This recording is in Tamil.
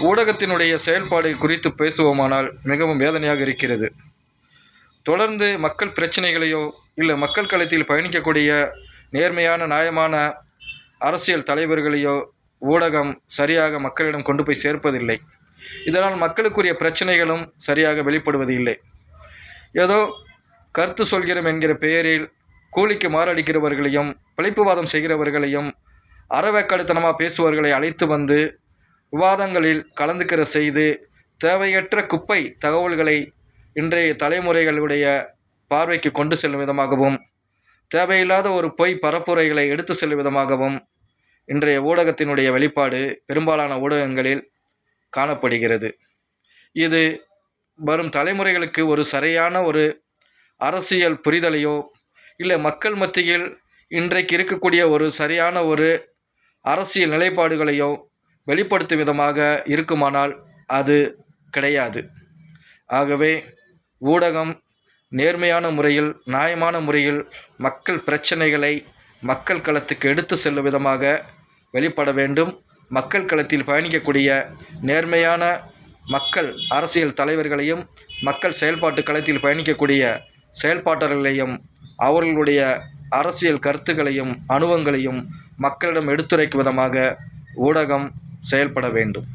ஊடகத்தினுடைய செயல்பாடு குறித்து பேசுவோமானால் மிகவும் வேதனையாக இருக்கிறது. தொடர்ந்து மக்கள் பிரச்சனைகளையோ இல்லை மக்கள் களத்தில் பயணிக்கக்கூடிய நேர்மையான நியாயமான அரசியல் தலைவர்களையோ ஊடகம் சரியாக மக்களிடம் கொண்டு போய் சேர்ப்பதில்லை. இதனால் மக்களுக்குரிய பிரச்சனைகளும் சரியாக வெளிப்படுவது இல்லை. ஏதோ கருத்து சொல்கிறோம் என்கிற பெயரில் கூலிக்கு மாரடிக்கிறவர்களையும் பிழைப்புவாதம் செய்கிறவர்களையும் அறவேக்காடுத்தனமாக பேசுபவர்களை அழைத்து வந்து விவாதங்களில் கலந்துக்கிற செய்து தேவையற்ற குப்பை தகவல்களை இன்றைய தலைமுறைகளுடைய பார்வைக்கு கொண்டு செல்லும் விதமாகவும் தேவையில்லாத ஒரு பொய் பரப்புரைகளை எடுத்து செல்லும் விதமாகவும் இன்றைய ஊடகத்தினுடைய வெளிப்பாடு பெரும்பாலான ஊடகங்களில் காணப்படுகிறது. இது வரும் தலைமுறைகளுக்கு ஒரு சரியான ஒரு அரசியல் புரிதலையோ இல்லை மக்கள் மத்தியில் இன்றைக்கு இருக்கக்கூடிய ஒரு சரியான ஒரு அரசியல் நிலைப்பாடுகளையோ வெளிப்படுத்தும் விதமாக இருக்குமானால் அது கிடையாது. ஆகவே ஊடகம் நேர்மையான முறையில் நியாயமான முறையில் மக்கள் பிரச்சனைகளை மக்கள் களத்துக்கு எடுத்து செல்லும் விதமாக வெளிப்பட வேண்டும். மக்கள் களத்தில் பயணிக்கக்கூடிய நேர்மையான மக்கள் அரசியல் தலைவர்களையும் மக்கள் செயல்பாட்டு களத்தில் பயணிக்கக்கூடிய செயல்பாட்டாளர்களையும் அவர்களுடைய அரசியல் கருத்துக்களையும் அனுபவங்களையும் மக்களிடம் எடுத்துரைக்கும் விதமாக ஊடகம் செயல்பட வேண்டும்.